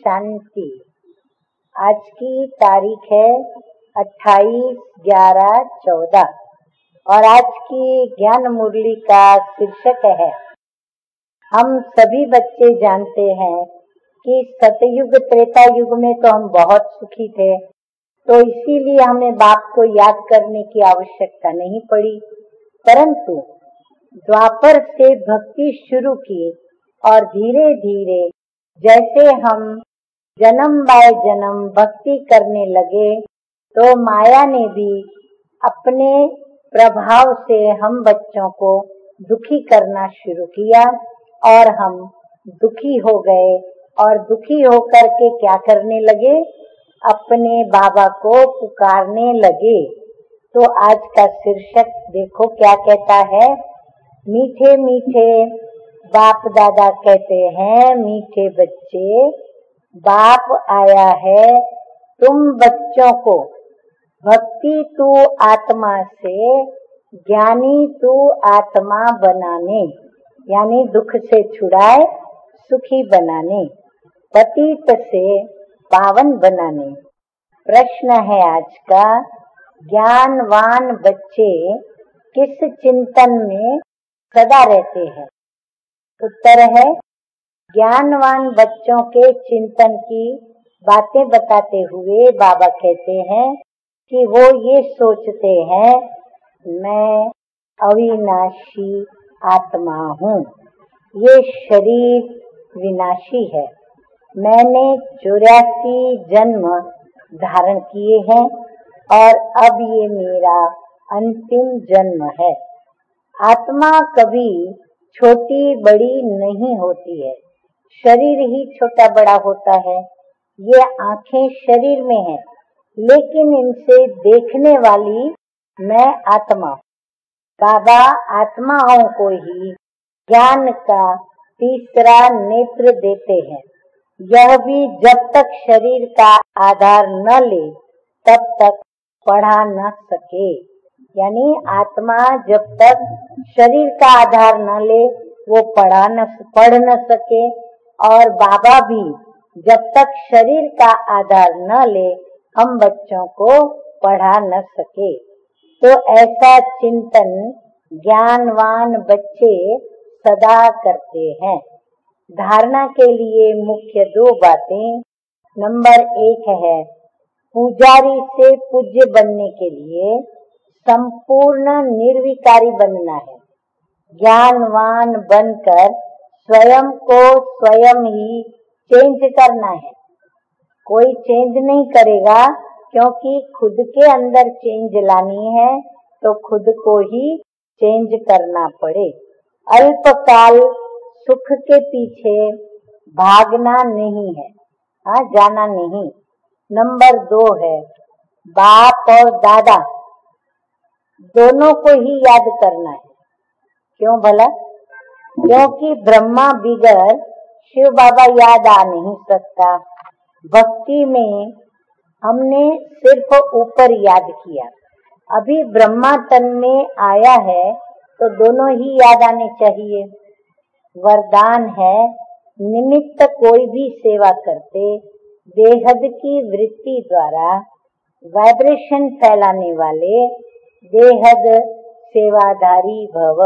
शांति। आज की तारीख है 28/11/14 और आज की ज्ञान मुरली का शीर्षक है, हम सभी बच्चे जानते हैं कि सतयुग त्रेता युग में तो हम बहुत सुखी थे, तो इसीलिए हमें बाप को याद करने की आवश्यकता नहीं पड़ी। परंतु द्वापर से भक्ति शुरू की और धीरे धीरे जैसे हम जन्म बाय जन्म भक्ति करने लगे, तो माया ने भी अपने प्रभाव से हम बच्चों को दुखी करना शुरू किया और हम दुखी हो गए और दुखी होकर के क्या करने लगे, अपने बाबा को पुकारने लगे। तो आज का शीर्षक देखो क्या कहता है। मीठे मीठे बाप दादा कहते हैं, मीठे बच्चे, बाप आया है तुम बच्चों को भक्ति तू आत्मा से, ज्ञानी तू आत्मा बनाने, यानी दुख से छुड़ाए सुखी बनाने, पतित से पावन बनाने। प्रश्न है आज का, ज्ञानवान बच्चे किस चिंतन में सदा रहते हैं? उत्तर है, ज्ञानवान बच्चों के चिंतन की बातें बताते हुए बाबा कहते हैं कि वो ये सोचते हैं, मैं अविनाशी आत्मा हूँ, ये शरीर विनाशी है, मैंने 84 जन्म धारण किए हैं और अब ये मेरा अंतिम जन्म है। आत्मा कभी छोटी बड़ी नहीं होती है, शरीर ही छोटा बड़ा होता है। ये आंखें शरीर में है, लेकिन इनसे देखने वाली मैं आत्मा। बाबा आत्माओं को ही ज्ञान का तीसरा नेत्र देते हैं। यह भी जब तक शरीर का आधार न ले तब तक पढ़ा न सके, यानी आत्मा जब तक शरीर का आधार न ले वो पढ़ न सके, और बाबा भी जब तक शरीर का आधार न ले हम बच्चों को पढ़ा न सके। तो ऐसा चिंतन ज्ञानवान बच्चे सदा करते हैं। धारणा के लिए मुख्य 2 बातें। नंबर 1 है, पुजारी से पूज्य बनने के लिए संपूर्ण निर्विकारी बनना है। ज्ञानवान बनकर स्वयं को स्वयं ही चेंज करना है। कोई चेंज नहीं करेगा, क्योंकि खुद के अंदर चेंज लानी है तो खुद को ही चेंज करना पड़े। अल्पकाल सुख के पीछे भागना नहीं है, जाना नहीं। नंबर 2 है, बाप और दादा दोनों को ही याद करना है। क्यों भला? क्योंकि ब्रह्मा बिगर शिव बाबा याद आ नहीं सकता। भक्ति में हमने सिर्फ ऊपर याद किया, अभी ब्रह्मा तन में आया है तो दोनों ही याद आने चाहिए। वरदान है, निमित्त कोई भी सेवा करते बेहद की वृत्ति द्वारा वाइब्रेशन फैलाने वाले बेहद सेवाधारी भव।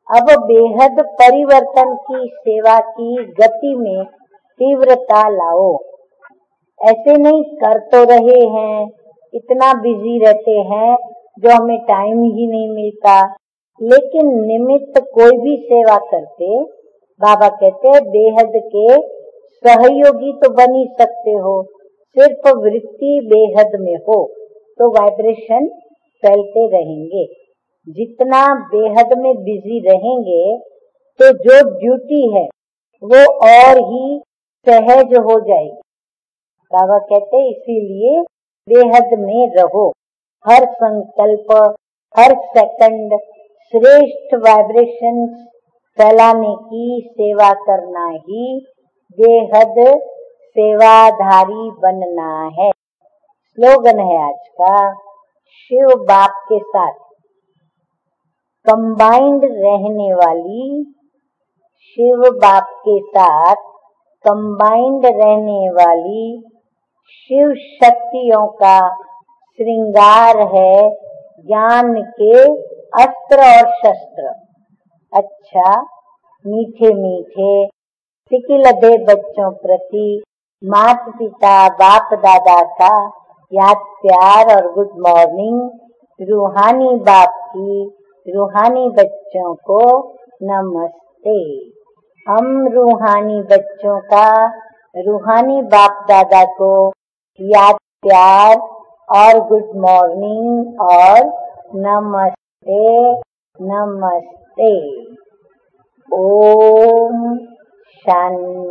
अब बेहद परिवर्तन की सेवा की गति में तीव्रता लाओ। ऐसे नहीं कर तो रहे हैं, इतना बिजी रहते हैं जो हमें टाइम ही नहीं मिलता, लेकिन निमित्त कोई भी सेवा करते, बाबा कहते बेहद के सहयोगी तो बन ही सकते हो। सिर्फ वृत्ति बेहद में हो तो वाइब्रेशन फैलते रहेंगे। जितना बेहद में बिजी रहेंगे तो जो ड्यूटी है वो और ही सहज हो जाएगी। बाबा कहते इसीलिए बेहद में रहो। हर संकल्प, हर सेकंड श्रेष्ठ वाइब्रेशन फैलाने की सेवा करना ही बेहद सेवाधारी बनना है। स्लोगन है आज का, शिव बाप के साथ कंबाइंड रहने वाली, शिव बाप के साथ कंबाइंड रहने वाली शिव शक्तियों का श्रृंगार है ज्ञान के अस्त्र और शस्त्र। अच्छा, मीठे मीठे सिकिलधे बच्चों प्रति माता पिता बाप दादा का याद प्यार और गुड मॉर्निंग। रूहानी बाप की रूहानी बच्चों को नमस्ते। हम रूहानी बच्चों का रूहानी बाप दादा को याद प्यार और गुड मॉर्निंग और नमस्ते नमस्ते। ओम शांति।